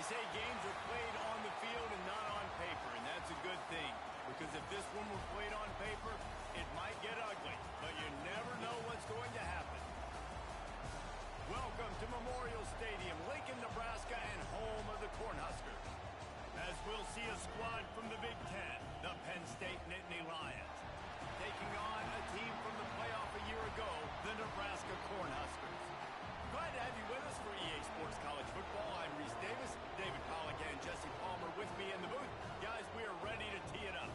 say games are played on the field and not on paper, and that's a good thing. Because if this one were played on paper, it might get ugly, but you never know what's going to happen. Welcome to Memorial Stadium, Lincoln, Nebraska, and home of the Cornhuskers. As we'll see a squad from the Big Ten, the Penn State Nittany Lions, taking on a team from the playoff a year ago, the Nebraska Cornhuskers. Glad to have you with us for EA Sports College Football. I'm Reese Davis, David Pollack, and Jesse Palmer with me in the booth. Guys, we are ready to tee it up.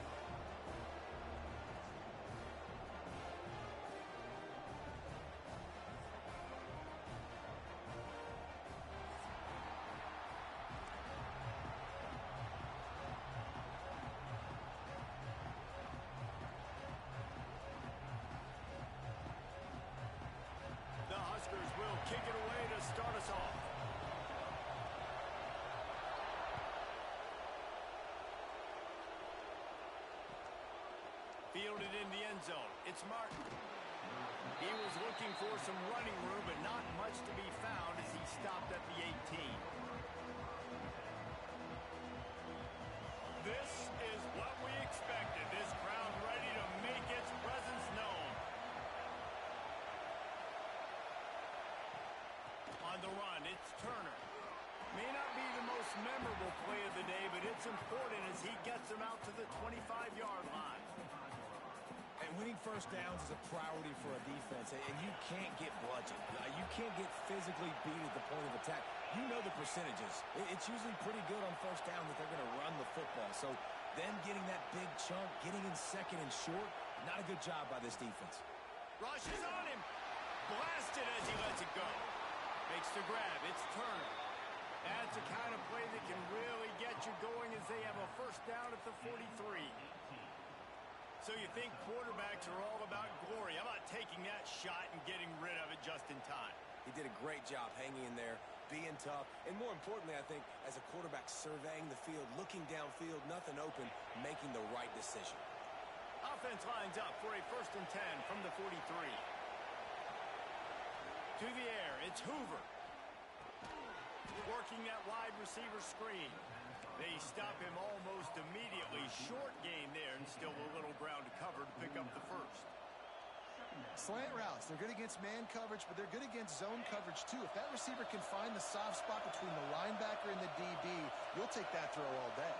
The Huskers will kick it away to start us off. Fielded in the end zone. It's Martin. He was looking for some running room, but not much to be found as he stopped at the 18. This is what we expected. This crowd ready to make its presence known. On the run, it's Turner. May not be the most memorable play of the day, but it's important as he gets him out to the 25-yard line. And winning first downs is a priority for a defense, and you can't get bludgeoned. You can't get physically beat at the point of attack. You know the percentages. It's usually pretty good on first down that they're going to run the football. So them getting that big chunk, getting in second and short, not a good job by this defense. Rush is on him. Blasted as he lets it go. Makes the grab. It's Turner. That's the kind of play that can really get you going as they have a first down at the 43. So you think quarterbacks are all about glory. How about taking that shot and getting rid of it just in time? He did a great job hanging in there, being tough, and more importantly, I think, as a quarterback surveying the field, looking downfield, nothing open, making the right decision. Offense lines up for a 1st and 10 from the 43. To the air, it's Hoover. Working that wide receiver screen. They stop him almost immediately. Short gain there, and still a little ground to cover to pick up the first. Slant routes, they're good against man coverage, but they're good against zone coverage too. If that receiver can find the soft spot between the linebacker and the DB, you'll take that throw all day.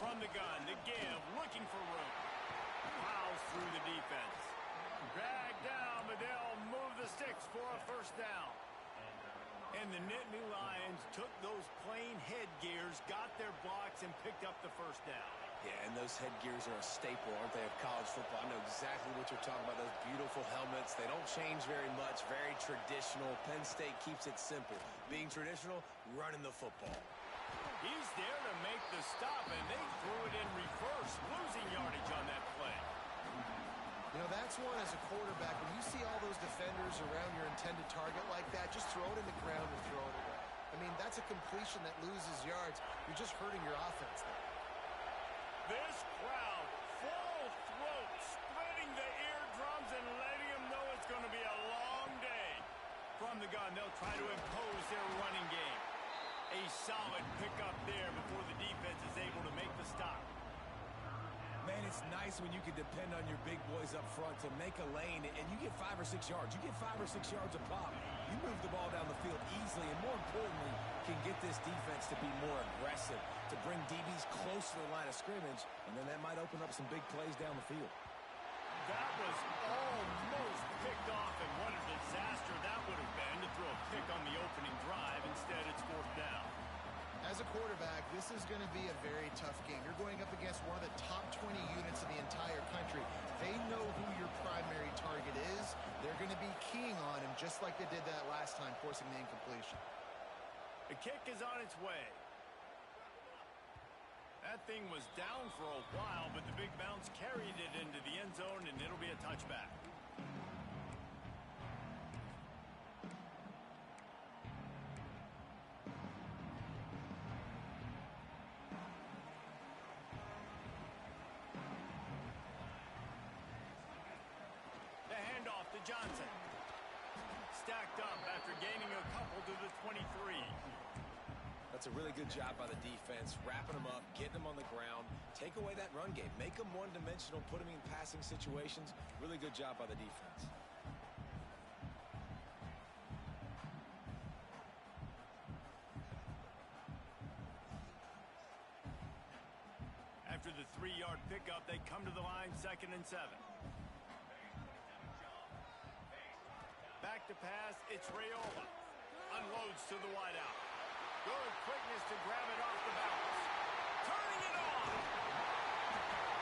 From the gun, the give, looking for room. Plows through the defense. Dragged down, but they'll move the sticks for a first down. And the Nittany Lions took those plain headgears, got their blocks, and picked up the first down. Yeah, and those headgears are a staple, aren't they, of college football? I know exactly what you're talking about, those beautiful helmets. They don't change very much, very traditional. Penn State keeps it simple. Being traditional, running the football. He's there to make the stop, and they threw it in reverse, losing yardage on that play. You know, that's one as a quarterback. When you see all those defenders around your intended target like that, just throw it in the ground or throw it away. I mean, that's a completion that loses yards. You're just hurting your offense there. This crowd, full throat, splitting the eardrums and letting them know it's going to be a long day. From the gun, they'll try to impose their running game. A solid pickup there before the defense is able to make the stop. Man, it's nice when you can depend on your big boys up front to make a lane, and you get 5 or 6 yards. You get 5 or 6 yards a pop. You move the ball down the field easily, and more importantly, can get this defense to be more aggressive, to bring DBs close to the line of scrimmage, and then that might open up some big plays down the field. That was almost picked off, and what a disaster that would have been to throw a pick on the opening drive. Instead, it's 4th down. As a quarterback, this is going to be a very tough game. You're going up against one of the top 20 units in the entire country. They know who your primary target is. They're going to be keying on him just like they did that last time, forcing the incompletion. The kick is on its way. That thing was down for a while, but the big bounce carried it into the end zone, and it'll be a touchback. Johnson. Stacked up after gaining a couple to the 23. That's a really good job by the defense, wrapping them up, getting them on the ground, take away that run game, make them one-dimensional, put them in passing situations. Really good job by the defense. After the 3-yard pickup, they come to the line, 2nd and 7. Back to pass, it's Rayola. Unloads to the wideout. Good quickness to grab it off the bounce. Turning it on.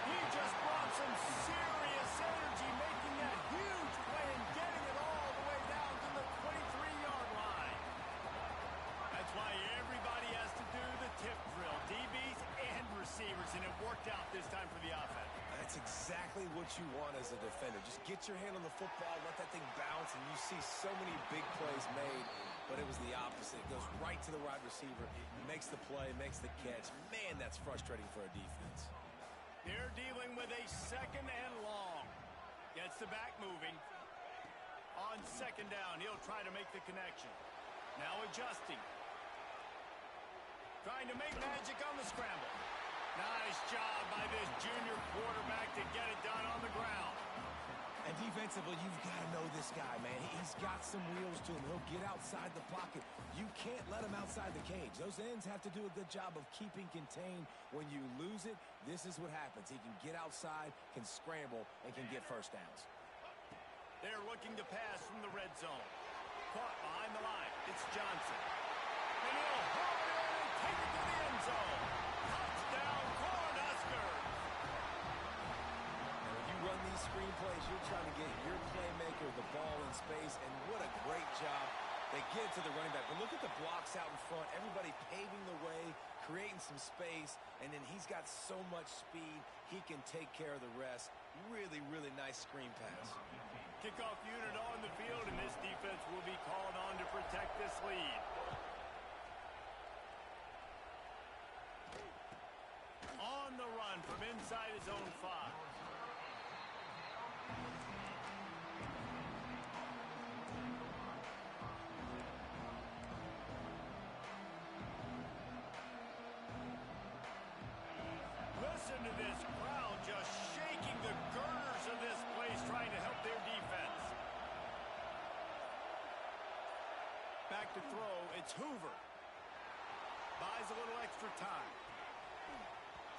He just brought some serious energy, making that huge play and getting it all the way down to the 23-yard line. That's why everybody has to do the tip drill, DBs and receivers, and it worked out this time for the offense. That's exactly what you want as a defender. Just get your hand on the football, let that thing bounce, and you see so many big plays made, but it was the opposite. It goes right to the wide receiver, makes the play, makes the catch. Man, that's frustrating for a defense. They're dealing with a 2nd and long. Gets the back moving. On 2nd down, he'll try to make the connection. Now adjusting. Trying to make magic on the scramble. Nice job by this junior quarterback to get it done on the ground. And defensively, you've got to know this guy, man. He's got some wheels to him. He'll get outside the pocket. You can't let him outside the cage. Those ends have to do a good job of keeping contained. When you lose it, this is what happens. He can get outside, can scramble, and can get first downs. They're looking to pass from the red zone. Caught behind the line. It's Johnson. And he'll haul it in and take it to the end zone. Touchdown, Cornhuskers. And when you run these screen plays, you're trying to get your playmaker the ball in space, and what a great job. They get it to the running back. But look at the blocks out in front. Everybody paving the way, creating some space, and then he's got so much speed, he can take care of the rest. Really, really nice screen pass. Kickoff unit on the field, and this defense will be called on to protect this lead. On the run from inside his own 5. Listen to this crowd just shaking the girders of this place, trying to help their defense. Back to throw, it's Hoover. Buys a little extra time.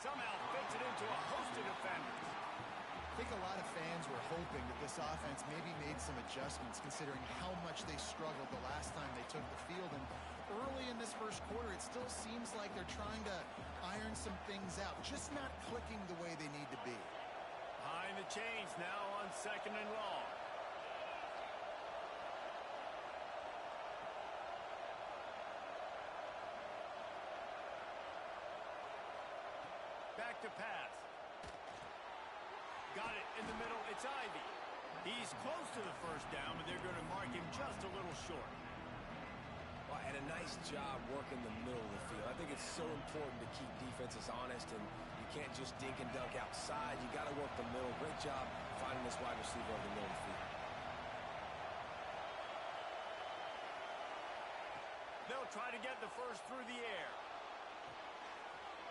Somehow fits it into a host of defenders. I think a lot of fans were hoping that this offense maybe made some adjustments considering how much they struggled the last time they took the field. And early in this first quarter, it still seems like they're trying to iron some things out, just not clicking the way they need to be. Behind the chains now on 2nd and long. Back to pass. Got it in the middle. It's Ivy. He's close to the first down, but they're going to mark him just a little short. Well, and a nice job working the middle of the field. I think it's so important to keep defenses honest, and you can't just dink and dunk outside. You got to work the middle. Great job finding this wide receiver over the middle of the field. They'll try to get the first through the air.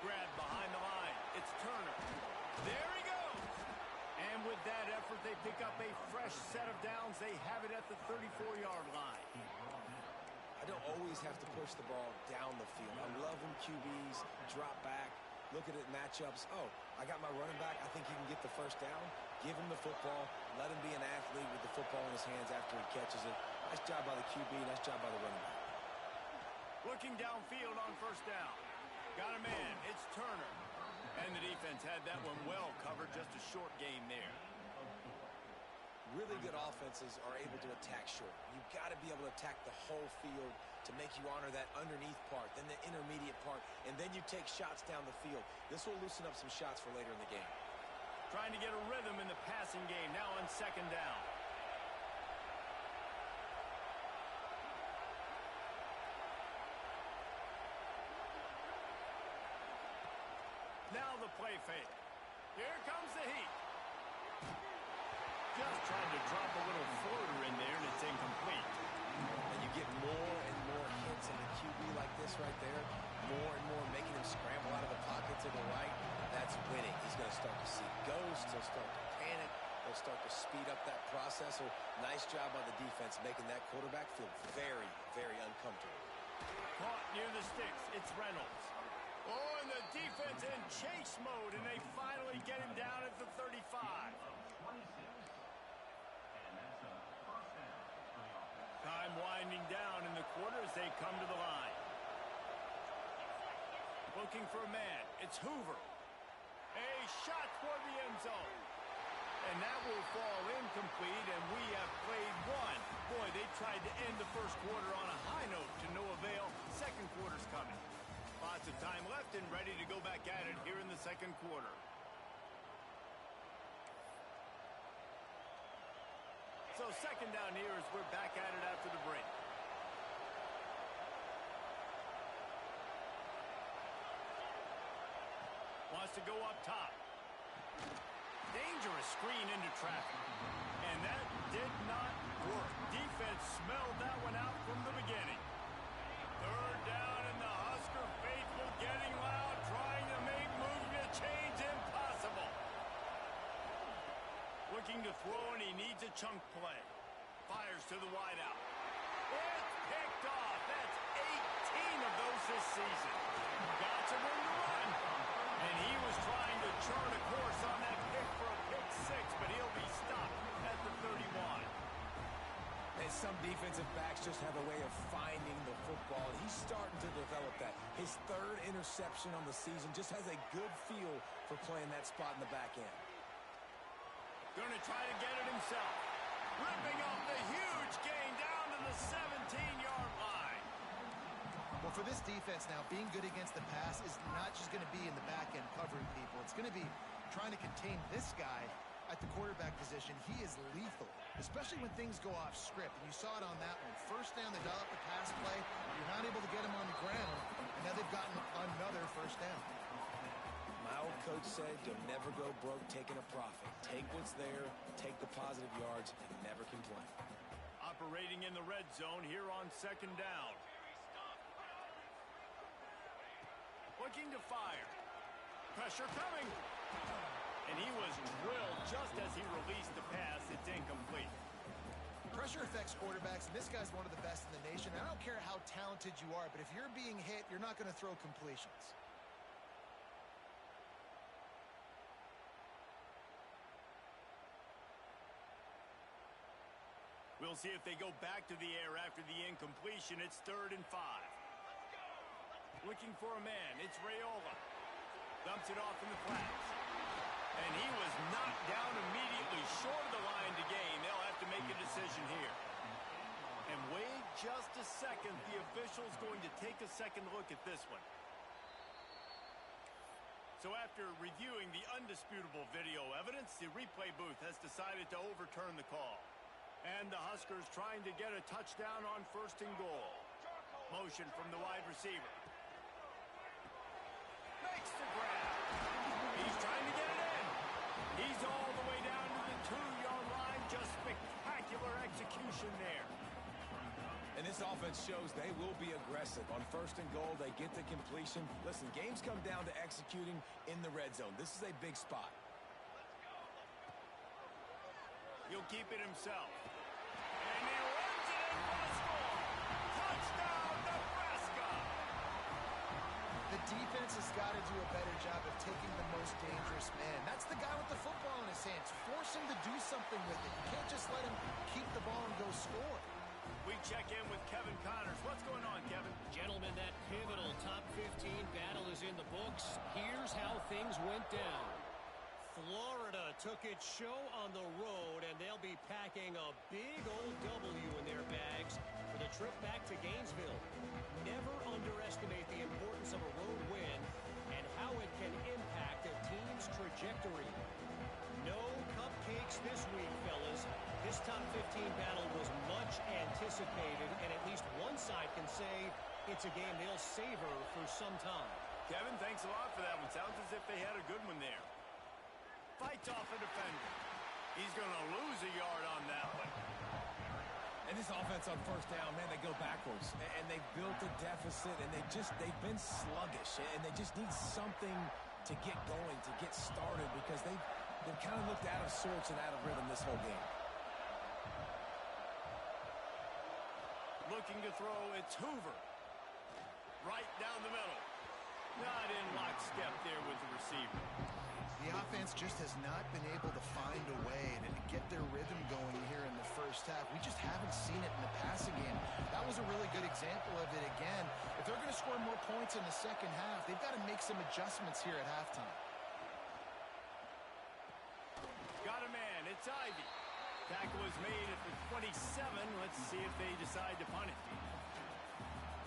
Grab behind the line. It's Turner. There he goes. And with that effort, they pick up a fresh set of downs. They have it at the 34-yard line. I don't always have to push the ball down the field. I love when QBs drop back, look at it matchups. Oh, I got my running back. I think he can get the first down. Give him the football. Let him be an athlete with the football in his hands after he catches it. Nice job by the QB. Nice job by the running back. Looking downfield on first down. Got a man. It's Turner. And the defense had that one well covered. Just a short game there. Really good offenses are able to attack short. You've got to be able to attack the whole field to make you honor that underneath part, then the intermediate part, and then you take shots down the field. This will loosen up some shots for later in the game. Trying to get a rhythm in the passing game. Now on 2nd down. Now the play fake. Here comes the heat. just tried to drop a little floater in there, and it's incomplete. And you get more and more hits on the QB like this right there, more and more making him scramble out of the pocket to the right. That's winning. He's going to start to see ghosts. He'll start to panic. He'll start to speed up that process. So nice job by the defense making that quarterback feel very, very uncomfortable. Caught near the sticks. It's Reynolds. Oh, and the defense in chase mode, and they finally get him down at the 35. Time winding down in the quarter as they come to the line. Looking for a man. It's Hoover. A shot toward the end zone. And that will fall incomplete, and we have played one. Boy, they tried to end the first quarter on a high note to no avail. Second quarter's coming. Lots of time left and ready to go back at it here in the second quarter. So second down here as we're back at it after the break. Wants to go up top. Dangerous screen into traffic. And that did not work. Defense smelled that one out from the beginning. Third down, and the Husker faithful getting loud, trying to make moving a change impossible. Looking to throw, and he needs a chunk play. Fires to the wideout. It's picked off. That's 18 of those this season. Got some room to run. And he was trying to chart a course on that pick for a pick six, but he'll be stopped at the 31. And some defensive backs just have a way of finding the football. He's starting to develop that. His third interception on the season just has a good feel for playing that spot in the back end. Going to try to get it himself. Ripping off the huge gain down to the 17-yard line. Well, for this defense now, being good against the pass is not just going to be in the back end covering people. It's going to be trying to contain this guy at the quarterback position. He is lethal, especially when things go off script. And you saw it on that one. First down, they dial up the pass play. You're not able to get him on the ground, and now they've gotten another first down. My old coach said you'll never go broke taking a profit. Take what's there, take the positive yards, and never complain. Operating in the red zone here on second down. Looking to fire. Pressure coming. And he was drilled just as he released the pass. It's incomplete. Pressure affects quarterbacks, and this guy's one of the best in the nation. I don't care how talented you are, but if you're being hit, you're not going to throw completions. We'll see if they go back to the air after the incompletion. It's 3rd and 5. Looking for a man. It's Raiola. Dumps it off in the flats. And he was knocked down immediately short of the line to gain. They'll have to make a decision here. And wait just a second. The official's going to take a second look at this one. So after reviewing the undisputable video evidence, the replay booth has decided to overturn the call. And the Huskers trying to get a touchdown on 1st and goal. Motion from the wide receiver. Makes the grab. He's trying to get it in. He's all the way down to the 2-yard line. Just spectacular execution there. And this offense shows they will be aggressive. On 1st and goal, they get the completion. Listen, games come down to executing in the red zone. This is a big spot. He'll keep it himself. And he runs it in for the score. Touchdown, Nebraska! The defense has got to do a better job of taking the most dangerous man. That's the guy with the football in his hands. Force him to do something with it. You can't just let him keep the ball and go score. We check in with Kevin Connors. What's going on, Kevin? Gentlemen, that pivotal top 15 battle is in the books. Here's how things went down. Florida took its show on the road, and they'll be packing a big old W in their bags for the trip back to Gainesville. Never underestimate the importance of a road win and how it can impact a team's trajectory. No cupcakes this week, fellas. This top 15 battle was much anticipated, and at least one side can say it's a game they'll savor for some time. Kevin, thanks a lot for that one. Sounds as if they had a good one there. Fights off a defender. He's going to lose a yard on that one. And this offense on first down, man, they go backwards. And they've built a deficit, and they've been sluggish. And they just need something to get going, to get started, because they've kind of looked out of sorts and out of rhythm this whole game. Looking to throw, it's Hoover. Right down the middle. Not in lockstep there with the receiver. The offense just has not been able to find a way to get their rhythm going here in the first half. We just haven't seen it in the passing game. That was a really good example of it again. If they're going to score more points in the second half, they've got to make some adjustments here at halftime. Got a man. It's Ivy. Tackle was made at the 27. Let's see if they decide to punt it.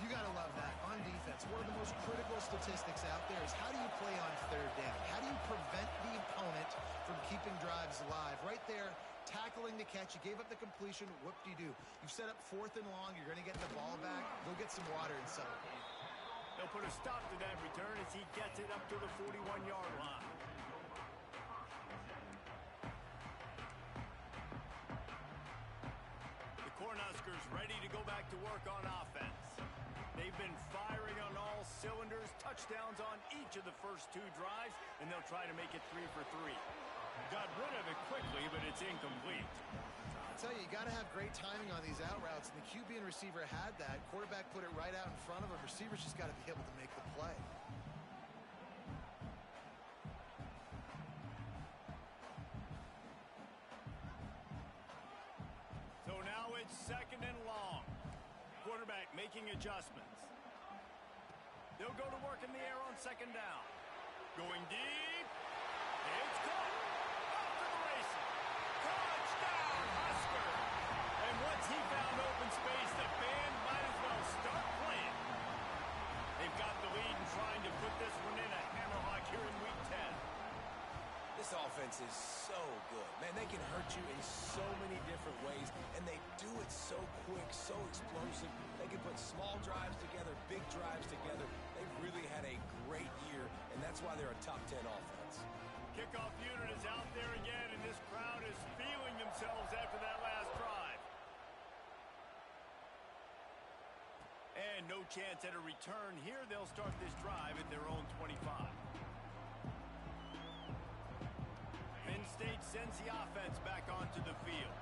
You got to love that. On defense, one of the most critical statistics out there is how do you play on third down? How do you prevent the opponent from keeping drives alive? Right there, tackling the catch. You gave up the completion. What do? You've set up 4th and long. You're going to get the ball back. Go get some water and settle. They'll put a stop to that return as he gets it up to the 41-yard line. The Cornhuskers ready to go back to work on offense. They've been firing on all cylinders, touchdowns on each of the first 2 drives, and they'll try to make it 3 for 3. Got rid of it quickly, but it's incomplete. I tell you got to have great timing on these out routes, and the QB and receiver had that. Quarterback put it right out in front of him. Receivers just got to be able to make the play. So now it's 2nd and long. Quarterback making adjustments. They'll go to work in the air on 2nd down. Going deep. It's caught. Off to the races. Touchdown, Husker. And once he found open space, the band might as well start playing. They've got the lead and trying to put this one in a hammerlock here in Week 10. This offense is so good. Man, they can hurt you in so many different ways, and they do it so quick, so explosive. They can put small drives together, big drives together. They've really had a great year, and that's why they're a top 10 offense. Kickoff unit is out there again, and this crowd is feeling themselves after that last drive. And no chance at a return here. They'll start this drive at their own 25. Penn State sends the offense back onto the field.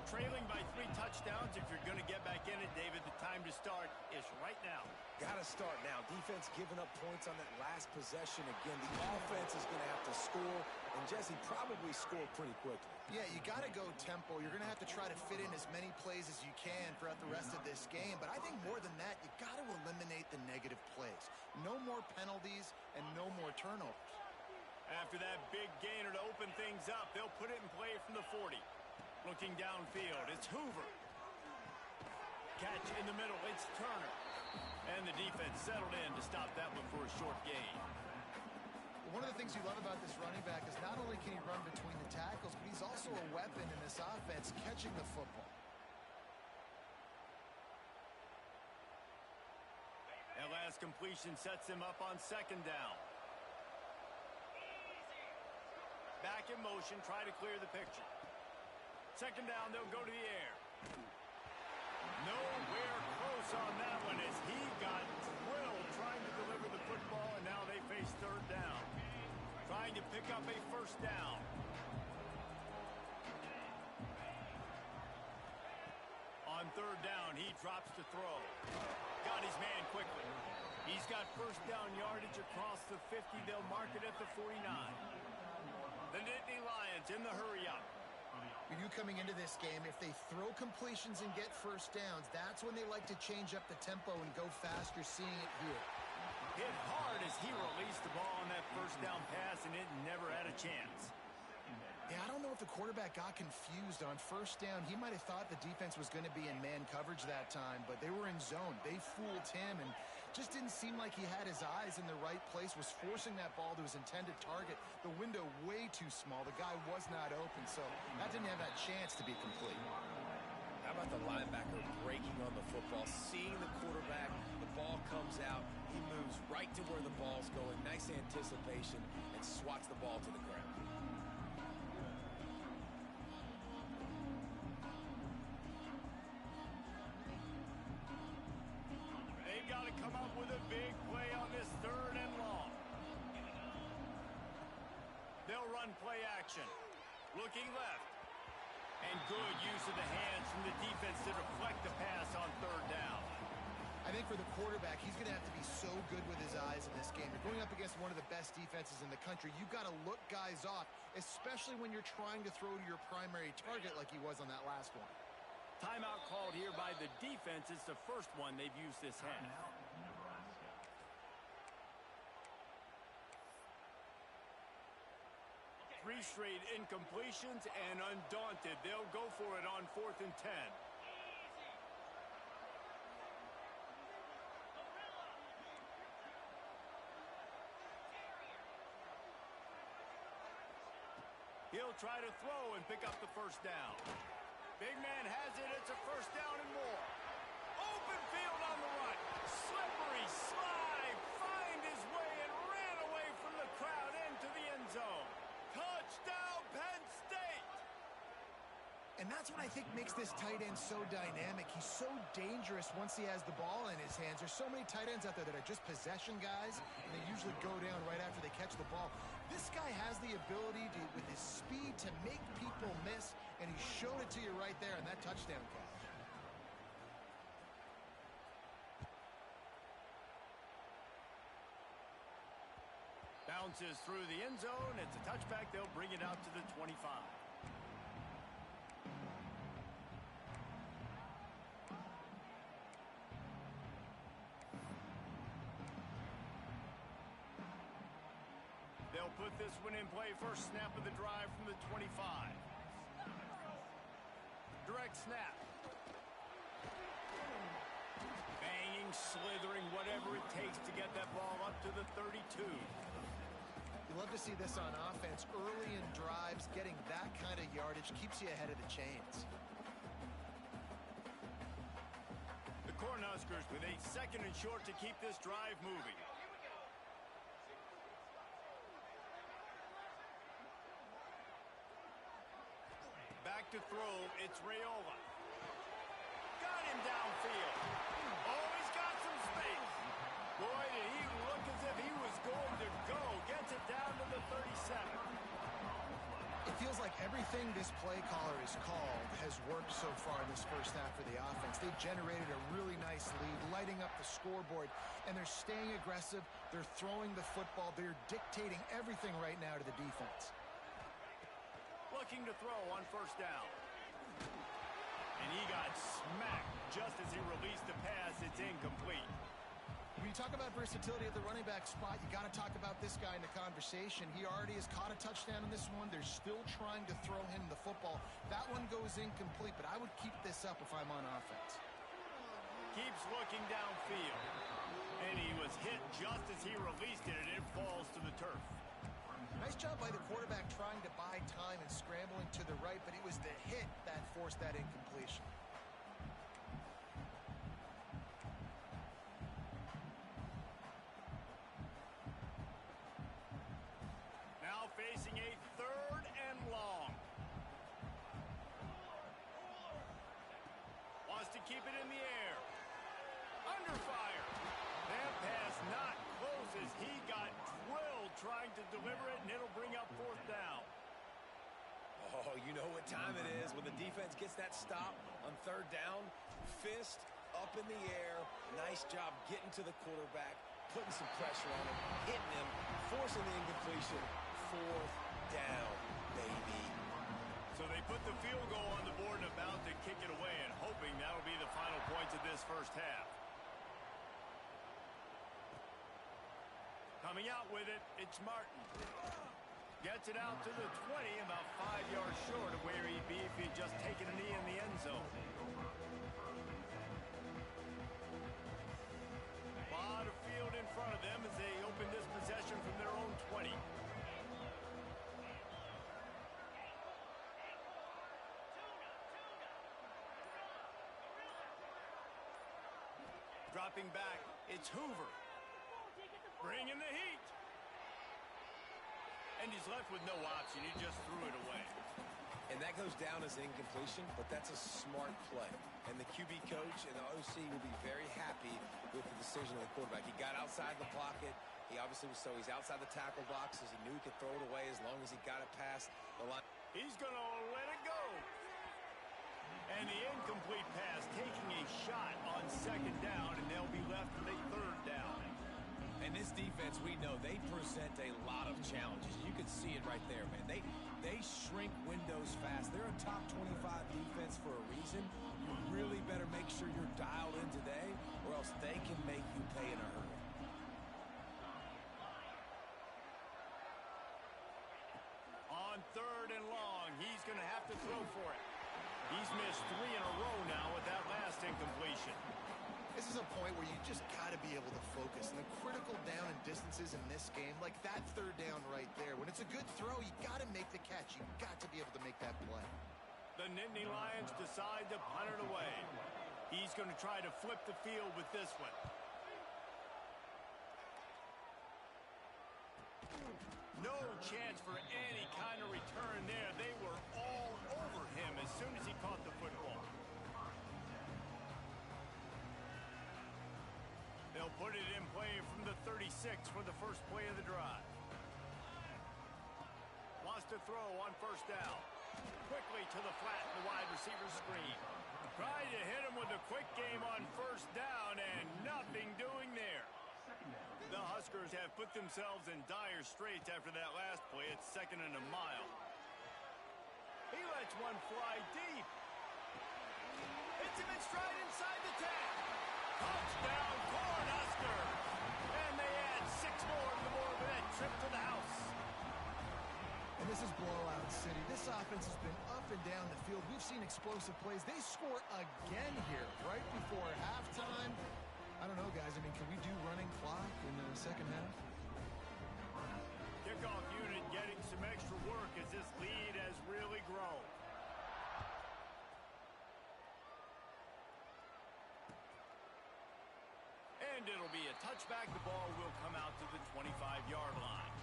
Trailing by 3 touchdowns. If you're going to get back in it, David, the time to start is right now. Got to start now. Defense giving up points on that last possession again. The offense is going to have to score, and Jesse probably score pretty quickly. Yeah, you got to go tempo. You're going to have to try to fit in as many plays as you can throughout the rest of this game. But I think more than that, you got to eliminate the negative plays. No more penalties and no more turnovers. After that big gainer to open things up, they'll put it in play from the 40. Looking downfield, it's Hoover. Catch in the middle, it's Turner. And the defense settled in to stop that one for a short gain. One of the things you love about this running back is not only can he run between the tackles, but he's also a weapon in this offense catching the football. That last completion sets him up on 2nd down. Back in motion, try to clear the picture. 2nd down, they'll go to the air. Nowhere close on that one as he got drilled trying to deliver the football, and now they face 3rd down. Trying to pick up a 1st down. On 3rd down, he drops to throw. Got his man quickly. He's got 1st down yardage across the 50. They'll mark it at the 49. The Nittany Lions in the hurry-up. You knew coming into this game, if they throw completions and get 1st downs, that's when they like to change up the tempo and go fast. You're seeing it here. Hit hard as he released the ball on that 1st down pass, and it never had a chance. Yeah, I don't know if the quarterback got confused on 1st down. He might have thought the defense was going to be in man coverage that time, but they were in zone. They fooled him and just didn't seem like he had his eyes in the right place, was forcing that ball to his intended target. The window way too small. The guy was not open, so that didn't have that chance to be complete. How about the linebacker breaking on the football, seeing the quarterback, the ball comes out, he moves right to where the ball's going, nice anticipation, and swats the ball to the ground. run play action. Looking left. And good use of the hands from the defense to deflect the pass on third down. I think for the quarterback, he's going to have to be so good with his eyes in this game. You're going up against one of the best defenses in the country. You've got to look guys off, especially when you're trying to throw to your primary target like he was on that last one. Timeout called here by the defense. It's the first one they've used this half. Three straight incompletions, and undaunted, they'll go for it on 4th and 10. He'll try to throw and pick up the first down. Big man has it. It's a first down and more. Open field on the run. Slippery slide. Find his way and ran away from the crowd into the end zone. Touchdown, Penn State! And that's what I think makes this tight end so dynamic. He's so dangerous once he has the ball in his hands. There's so many tight ends out there that are just possession guys, and they usually go down right after they catch the ball. This guy has the ability to, with his speed, to make people miss, and he showed it to you right there in that touchdown catch. Bounces through the end zone. It's a touchback. They'll bring it out to the 25. They'll put this one in play. First snap of the drive from the 25. Direct snap. Banging, slithering, whatever it takes to get that ball up to the 32. You love to see this on offense. Early in drives, getting that kind of yardage keeps you ahead of the chains. The Cornhuskers with a 2nd and short to keep this drive moving. Back to throw, it's Raiola. Got him downfield. Oh, he's got some space. Boy, did he look as if he was going to go. Gets it down to the 37. It feels like everything this play caller has called has worked so far in this first half for the offense. They've generated a really nice lead, lighting up the scoreboard, and they're staying aggressive. They're throwing the football. They're dictating everything right now to the defense. Looking to throw on first down. And he got smacked just as he released the pass. It's incomplete. When you talk about versatility at the running back spot, you got to talk about this guy in the conversation. He already has caught a touchdown in this one. They're still trying to throw him the football. That one goes incomplete, but I would keep this up if I'm on offense. Keeps looking downfield. And he was hit just as he released it, and it falls to the turf. Nice job by the quarterback trying to buy time and scrambling to the right, but it was the hit that forced that incompletion. Now facing a 3rd and long. Wants to keep it in the air. Under fire. That pass not close as he got drilled trying to deliver it, and it'll bring up 4th down. Oh, you know what time it is when the defense gets that stop on 3rd down. Fist up in the air. Nice job getting to the quarterback, putting some pressure on him, hitting him, forcing the incompletion. 4th down, baby. So they put the field goal on the board and about to kick it away, and hoping that'll be the final points of this first half. Coming out with it, it's Martin. Gets it out to the 20, about 5 yards short of where he'd be if he'd just taken a knee in the end zone. A lot of field in front of them as they open this possession from their own 20. Dropping back, it's Hoover. Bringing the heat. And he's left with no option. He just threw it away. And that goes down as incompletion, but that's a smart play. And the QB coach and the OC will be very happy with the decision of the quarterback. He got outside the pocket, He obviously was he's outside the tackle boxes. He knew he could throw it away as long as he got it past the line. He's going to let it go. And the incomplete pass taking a shot on second down, and they'll be left with a third down. And this defense, we know, they present a lot of challenges. You can see it right there, man. They shrink windows fast. They're a top 25 defense for a reason. You really better make sure you're dialed in today, or else they can make you pay in a hurry. On third and long, he's going to have to throw for it. He's missed 3 in a row now with that last incompletion. This is a point where you just got to be able to focus. And the critical down and distances in this game, like that third down right there, when it's a good throw, you got to make the catch. You got to be able to make that play. The Nittany Lions decide to punt it away. He's going to try to flip the field with this one. No chance for any kind of return there. They were all over him as soon as he caught the football. They'll put it in play from the 36 for the first play of the drive. Wants to throw on first down. Quickly to the flat, the wide receiver screen. Trying to hit him with a quick game on first down, and nothing doing there. The Huskers have put themselves in dire straits after that last play. It's 2nd and a mile. He lets one fly deep. Hits him in stride inside the 10. Touchdown, Cornhuskers! And they add 6 more to the board with that trip to the house. And this is blowout city. This offense has been up and down the field. We've seen explosive plays. They score again here right before halftime. I don't know, guys. I mean, can we do running clock in the second half? Kickoff unit getting some extra work as this lead has really grown. And it'll be a touchback. The ball will come out to the 25-yard line.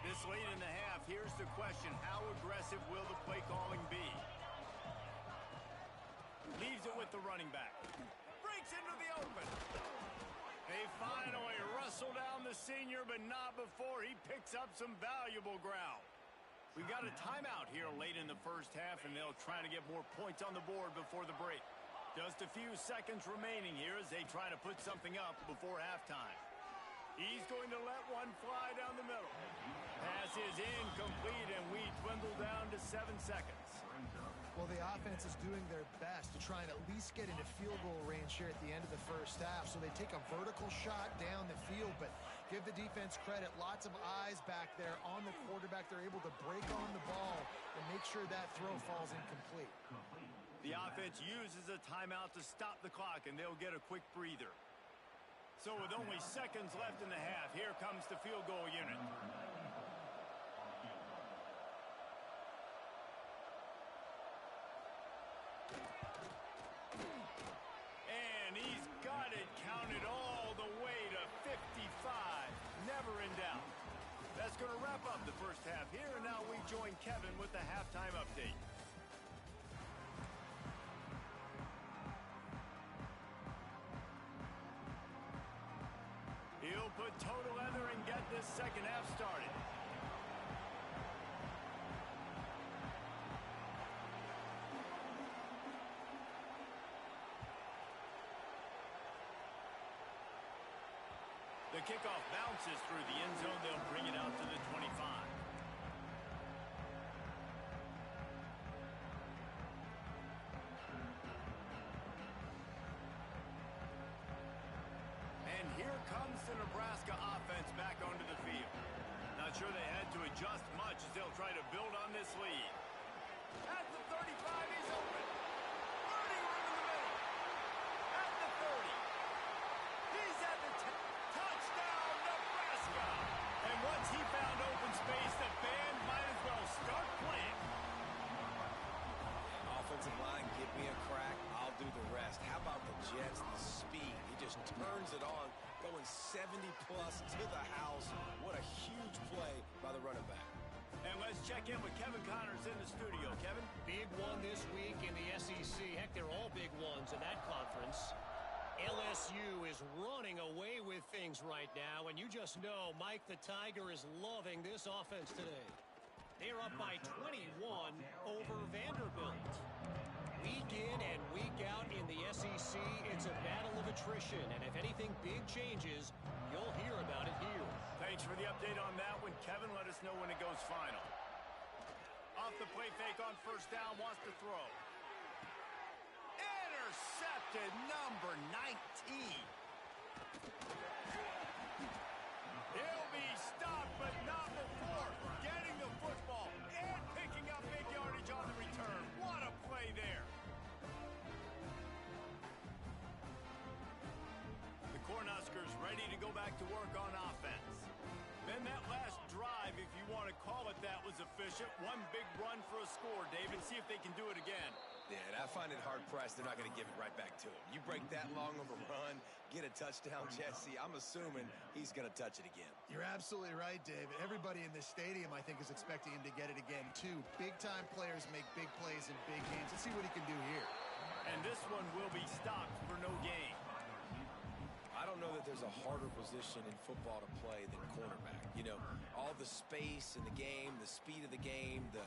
This late in the half, here's the question. How aggressive will the play calling be? Leaves it with the running back. Breaks into the open. They finally wrestle down the senior, but not before he picks up some valuable ground. We've got a timeout here late in the first half, and they'll try to get more points on the board before the break. Just a few seconds remaining here as they try to put something up before halftime. He's going to let one fly down the middle. Pass is incomplete, and we dwindle down to 7 seconds. Well, the offense is doing their best to try and at least get into field goal range here at the end of the first half. So they take a vertical shot down the field, but give the defense credit. Lots of eyes back there on the quarterback. They're able to break on the ball and make sure that throw falls incomplete. The offense uses a timeout to stop the clock, and they'll get a quick breather. So with only seconds left in the half, here comes the field goal unit. And he's got it counted all the way to 55. Never in doubt. That's going to wrap up the first half here, and now we join Kevin with the halftime update. He'll put toe to leather and get this second half started. The kickoff bounces through the end zone. They'll bring it out to the 25. And here comes the Nebraska offense back onto the field. Not sure they had to adjust much as they'll try to build on this lead. At the 35, he's open. Running room in the middle. At the 30. He's at the 10. Touchdown, Nebraska! And once he found open space, the band might as well start playing. Offensive line, give me a crack, I'll do the rest. How about the Jets, the speed? He just turns it on, going 70-plus to the house. What a huge play by the running back. And let's check in with Kevin Connors in the studio. Kevin? Big one this week in the SEC. Heck, they're all big ones in that conference. LSU is running away with things right now, and you just know Mike the Tiger is loving this offense today. They're up by 21 over Vanderbilt. Week in and week out in the SEC, it's a battle of attrition, and if anything big changes, you'll hear about it here. Thanks for the update on that one, Kevin. Let us know when it goes final. Off the play fake on first down, wants to throw. Intercepted, number 19. He'll be stopped, but not before getting the football and picking up big yardage on the return. What a play there. The Cornhuskers ready to go back to work on offense. Then that last drive, if you want to call it that, was efficient. One big run for a score, David. See if they can do it again. Yeah, and I find it hard-pressed they're not going to give it right back to him. You break that long of a run, get a touchdown, Jesse, I'm assuming he's going to touch it again. You're absolutely right, David. Everybody in this stadium, I think, is expecting him to get it again, too. Big-time players make big plays in big games. Let's see what he can do here. And this one will be stopped for no gain. I don't know that there's a harder position in football to play than cornerback. You know, all the space in the game, the speed of the game, the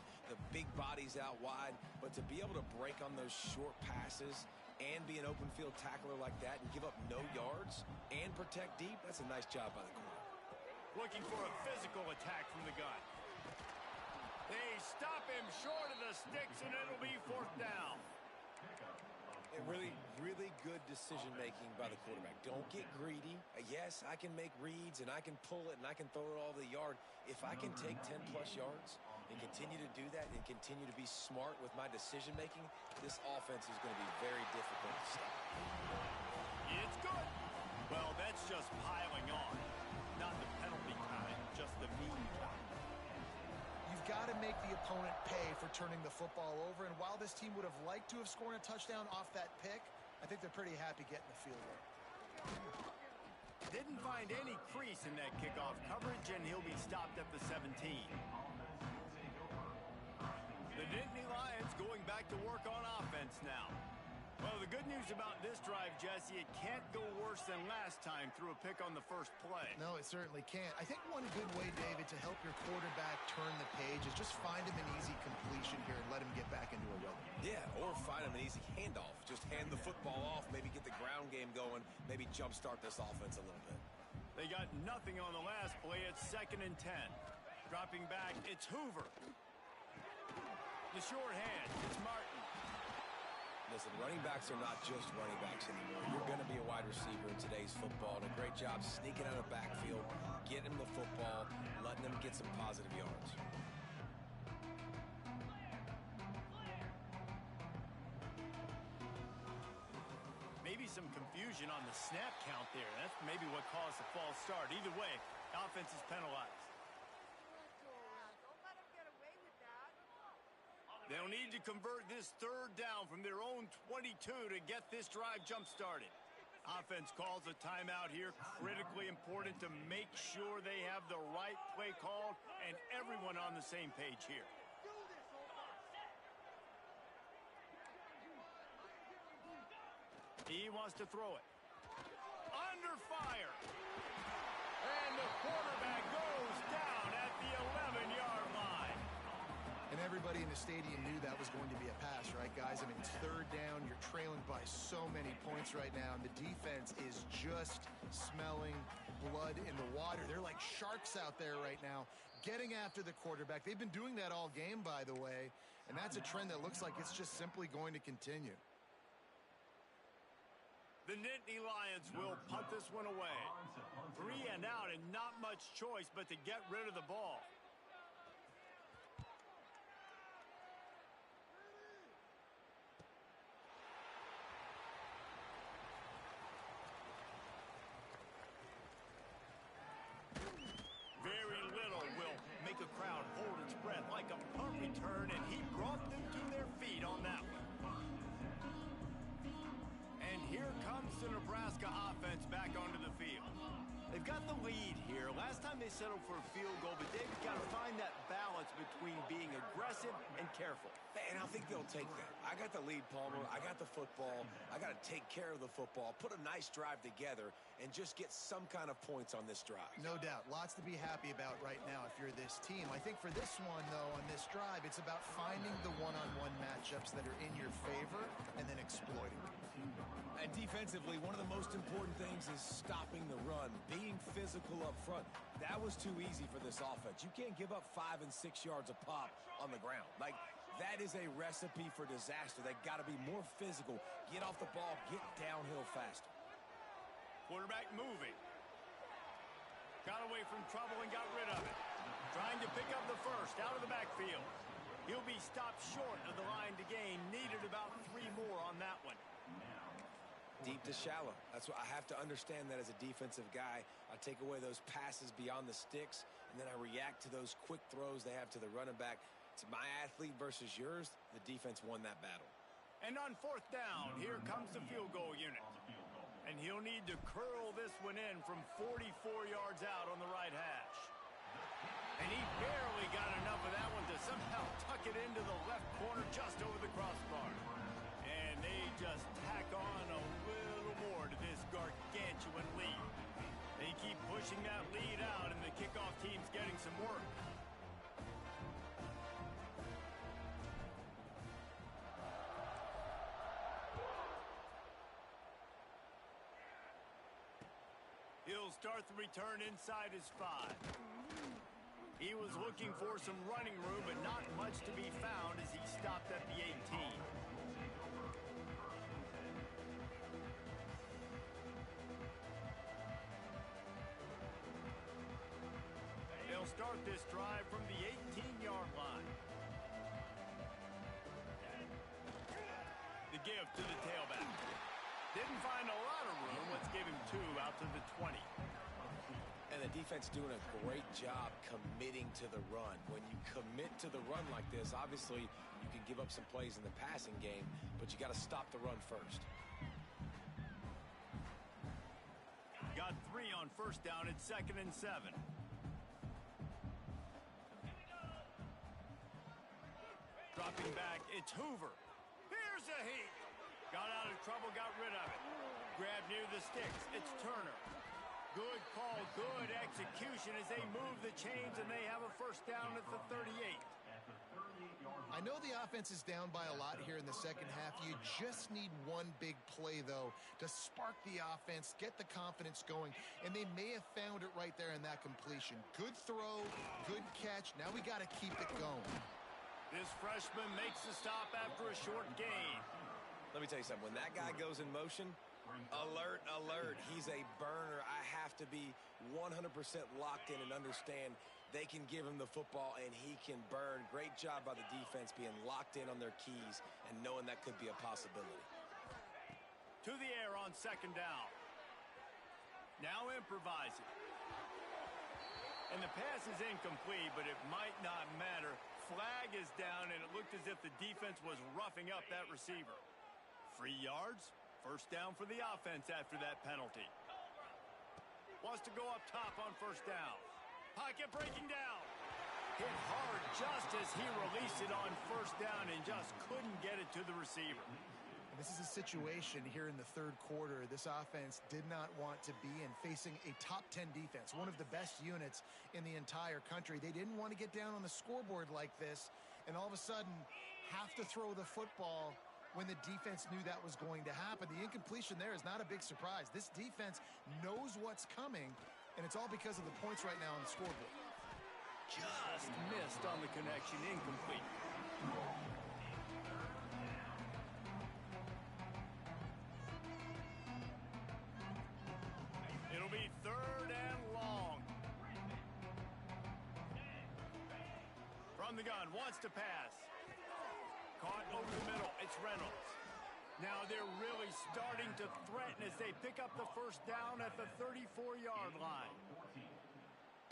big bodies out wide. But to be able to break on those short passes and be an open field tackler like that and give up no yards and protect deep, that's a nice job by the corner. Looking for a physical attack from the gun. They stop him short of the sticks, and it'll be fourth down. And really good decision-making by the quarterback. Don't get greedy. Yes, I can make reads, and I can pull it, and I can throw it all over the yard. If I can take 10-plus yards and continue to do that and continue to be smart with my decision-making, this offense is going to be very difficult to stop. It's good. Well, that's just piling on. Not the penalty kind, just the mean kind. You've got to make the opponent pay for turning the football over, and while this team would have liked to have scored a touchdown off that pick, I think they're pretty happy getting the field goal. Didn't find any crease in that kickoff coverage, and he'll be stopped at the 17. The Nittany Lions going back to work on offense now. Well, the good news about this drive, Jesse, it can't go worse than last time through a pick on the first play. No, it certainly can't. I think one good way, David, to help your quarterback turn the page is just find him an easy completion here and let him get back into a rhythm. Yeah, or find him an easy handoff. Just hand the football off, maybe get the ground game going, maybe jumpstart this offense a little bit. They got nothing on the last play. It's 2nd and 10. Dropping back, it's Hoover. The short hand, it's Martin. Listen, running backs are not just running backs anymore. You're going to be a wide receiver in today's football. And a great job sneaking out of the backfield, getting him the football, letting him get some positive yards. Maybe some confusion on the snap count there. That's maybe what caused the false start. Either way, offense is penalized. They'll need to convert this 3rd down from their own 22 to get this drive jump-started. Offense calls a timeout here. Critically important to make sure they have the right play called and everyone on the same page here. He wants to throw it. Under fire. And the quarterback goes down at the 11-yard line. And everybody in the stadium knew that was going to be a pass, right, guys? I mean, it's 3rd down. You're trailing by so many points right now, and the defense is just smelling blood in the water. They're like sharks out there right now, getting after the quarterback. They've been doing that all game, by the way, and that's a trend that looks like it's just simply going to continue. The Nittany Lions will punt this one away. 3 and out, and not much choice but to get rid of the ball. Very little will make a crowd hold its breath like a punt return, and he brought them to their feet on that one. And here comes the Nebraska offense back onto the field. They've They've got the lead here. Last time they settled for a field goal, but they've got to find that balance between being aggressive and careful. And I think they'll take that. I got the lead, Palmer. I got the football. I got to take care of the football, put a nice drive together, and just get some kind of points on this drive. No doubt. Lots to be happy about right now if you're this team. I think for this one, though, on this drive, it's about finding the one-on-one matchups that are in your favor and then exploiting. And defensively, one of the most important things is stopping the run, being physical up front. That was too easy for this offense. You can't give up 5 and 6 yards a pop on the ground. Like, that is a recipe for disaster. They got to be more physical, get off the ball, get downhill faster. Quarterback moving. Got away from trouble and got rid of it. Trying to pick up the first out of the backfield. He'll be stopped short of the line to gain. Needed about 3 more on that one. Deep to shallow. That's what I have to understand that as a defensive guy. I take away those passes beyond the sticks, and then I react to those quick throws they have to the running back. It's my athlete versus yours. The defense won that battle. And on 4th down, here comes the field goal unit. And he'll need to curl this one in from 44 yards out on the right hash. And he barely got enough of that one to somehow tuck it into the left corner just over the crossbar. And they just tack on a little more to this gargantuan lead. They keep pushing that lead out, and the kickoff team's getting some work. He'll start the return inside his 5. He was looking for some running room, but not much to be found as he stopped at the 18. They'll start this drive from the 18-yard line. The give to the tailback. Didn't find a lot of room. Let's give him 2 out to the 20. And the defense doing a great job committing to the run. When you commit to the run like this, obviously you can give up some plays in the passing game, but you got to stop the run first. Got 3 on 1st down at 2nd and 7. Dropping back, it's Hoover. Here's a heat. Got out of trouble, got rid of it. Grab near the sticks, it's Turner. Good call, good execution as they move the chains, and they have a 1st down at the 38. I know the offense is down by a lot here in the second half. You just need one big play, though, to spark the offense, get the confidence going, and they may have found it right there in that completion. Good throw, good catch. Now we got to keep it going. This freshman makes the stop after a short gain. Let me tell you something. When that guy goes in motion, alert, alert. He's a burner. I have to be 100% locked in and understand they can give him the football and he can burn. Great job by the defense being locked in on their keys and knowing that could be a possibility. To the air on 2nd down. Now improvising. And the pass is incomplete, but it might not matter. Flag is down, and it looked as if the defense was roughing up that receiver. 3 yards, 1st down for the offense after that penalty. Wants to go up top on 1st down. Pocket breaking down. Hit hard just as he released it on 1st down and just couldn't get it to the receiver. This is a situation here in the 3rd quarter this offense did not want to be in, facing a top 10 defense, one of the best units in the entire country. They didn't want to get down on the scoreboard like this and all of a sudden have to throw the football when the defense knew that was going to happen. The incompletion there is not a big surprise. This defense knows what's coming, and it's all because of the points right now on the scoreboard. Just missed on the connection, incomplete. It'll be 3rd and long. From the gun, wants to pass. Caught over the middle, it's Reynolds. Now they're really starting to threaten as they pick up the 1st down at the 34-yard line.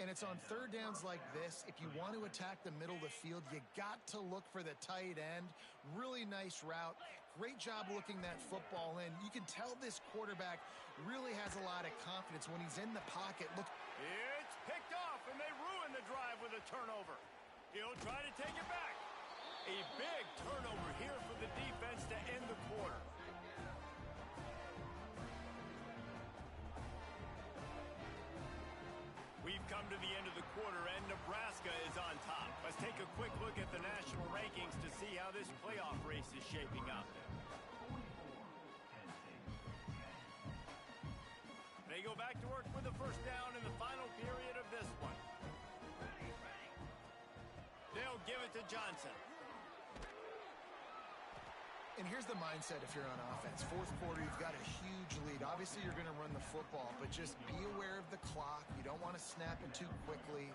And it's on third downs like this. If you want to attack the middle of the field, you got to look for the tight end. Really nice route. Great job looking that football in. You can tell this quarterback really has a lot of confidence when he's in the pocket. Look. It's picked off, and they ruin the drive with a turnover. He'll try to take it back. A big turnover here for the defense to end the quarter. We've come to the end of the quarter, and Nebraska is on top. Let's take a quick look at the national rankings to see how this playoff race is shaping up. They go back to work with the first down in the final period of this one. They'll give it to Johnson. And here's the mindset if you're on offense. Fourth quarter, you've got a huge lead. Obviously, you're going to run the football, but just be aware of the clock. You don't want to snap it too quickly.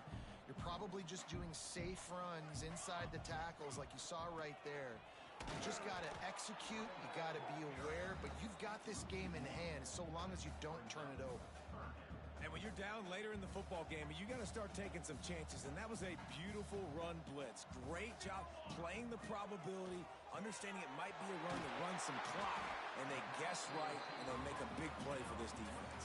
You're probably just doing safe runs inside the tackles like you saw right there. You just got to execute. You got to be aware, but you've got this game in hand so long as you don't turn it over. And when you're down later in the football game, you got to start taking some chances. And that was a beautiful run blitz. Great job playing the probability, understanding it might be a run to run some clock. And they guess right, and they make a big play for this defense.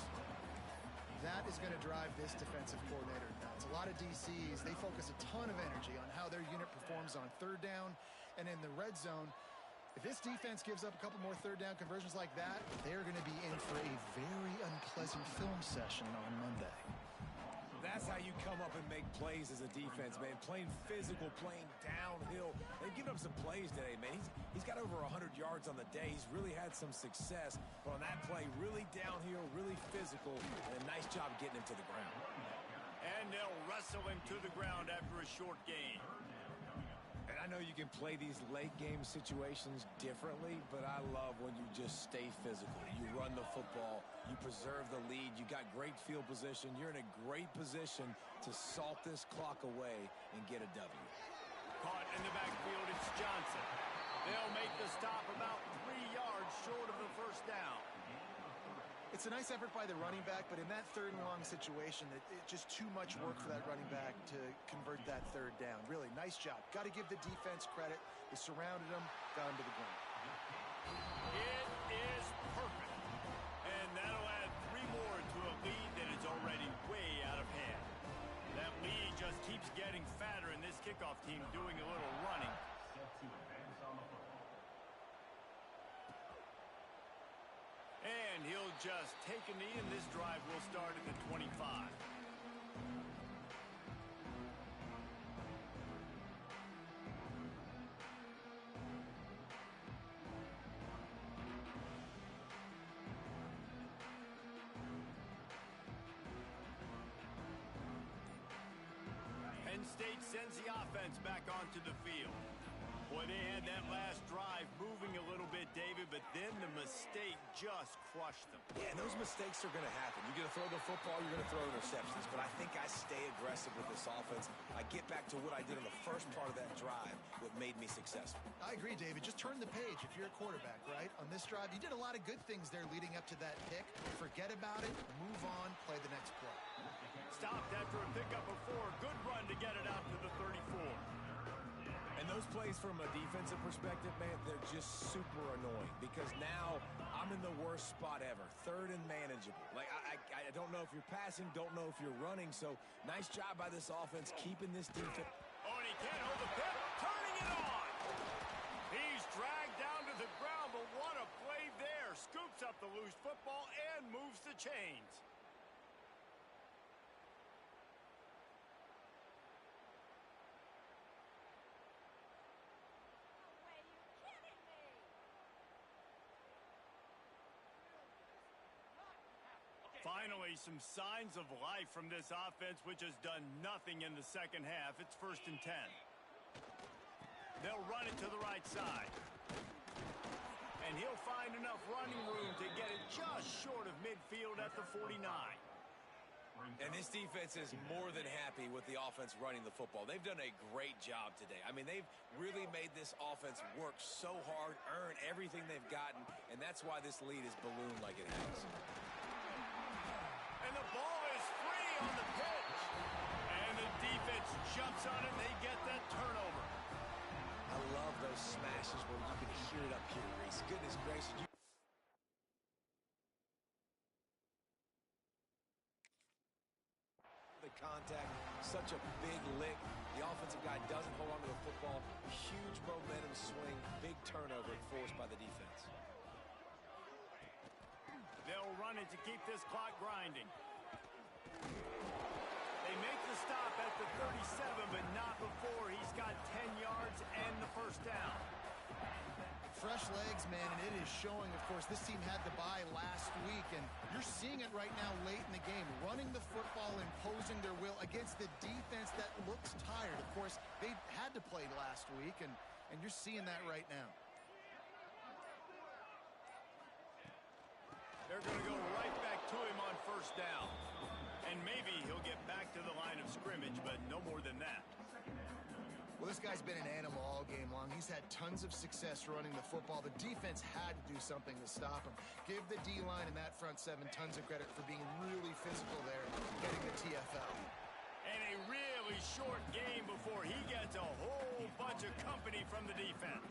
That is going to drive this defensive coordinator nuts. A lot of DCs, they focus a ton of energy on how their unit performs on third down and in the red zone. If this defense gives up a couple more third down conversions like that, they're going to be in for a very unpleasant film session on Monday. That's how you come up and make plays as a defense, man. Playing physical, playing downhill. They've given up some plays today, man. He's got over 100 yards on the day. He's really had some success. But on that play, really downhill, really physical, and a nice job getting him to the ground. And they'll wrestle him to the ground after a short gain. And I know you can play these late game situations differently, but I love when you just stay physical. You run the football, you preserve the lead, you got great field position, you're in a great position to salt this clock away and get a W. Caught in the backfield, it's Johnson. They'll make the stop about 3 yards short of the first down. It's a nice effort by the running back, but in that third and long situation, it's just too much work for that running back to convert that third down. Really, nice job. Got to give the defense credit. They surrounded him, got him to the ground. It is perfect. And that'll add 3 more to a lead that is already way out of hand. That lead just keeps getting fatter, and this kickoff team doing a little running. And he'll just take a knee, and this drive will start at the 25. Penn State sends the offense back onto the field. Boy, they had that last drive moving a little bit, David, but then the mistake just crushed them. Yeah, and those mistakes are going to happen. You're going to throw the football, you're going to throw interceptions, but I think I stay aggressive with this offense. I get back to what I did on the first part of that drive, what made me successful. I agree, David. Just turn the page if you're a quarterback, right? On this drive, you did a lot of good things there leading up to that pick. Forget about it, move on, play the next play. Stopped after a pickup of 4. Good run to get it out to the 34. And those plays from a defensive perspective, man, they're just super annoying because now I'm in the worst spot ever, third and manageable. Like, I don't know if you're passing, don't know if you're running, so nice job by this offense keeping this defense. Oh, and he can't hold the pip, turning it on. He's dragged down to the ground, but what a play there. Scoops up the loose football and moves the chains. Finally, some signs of life from this offense, which has done nothing in the second half. It's 1st and 10. They'll run it to the right side. And he'll find enough running room to get it just short of midfield at the 49. And this defense is more than happy with the offense running the football. They've done a great job today. I mean, they've really made this offense work so hard, earn everything they've gotten, and that's why this lead is ballooned like it has. And the ball is free, on the pitch. And the defense jumps on it, and they get that turnover. I love those smashes where you can hear it up here, Reese. Goodness gracious. The contact, such a big lick. The offensive guy doesn't hold on to the football. Huge momentum swing, big turnover forced by the defense. They'll run it to keep this clock grinding. They make the stop at the 37, but not before he's got 10 yards and the first down. Fresh legs, man, and it is showing. Of course, this team had the bye last week, and you're seeing it right now late in the game. Running the football, imposing their will against the defense that looks tired. Of course, they had to play last week, and you're seeing that right now. They're going to go right back to him on first down. And maybe he'll get back to the line of scrimmage, but no more than that. Well, this guy's been an animal all game long. He's had tons of success running the football. The defense had to do something to stop him. Give the D-line and that front seven tons of credit for being really physical there, getting the TFL. And a really short game before he gets a whole bunch of company from the defense.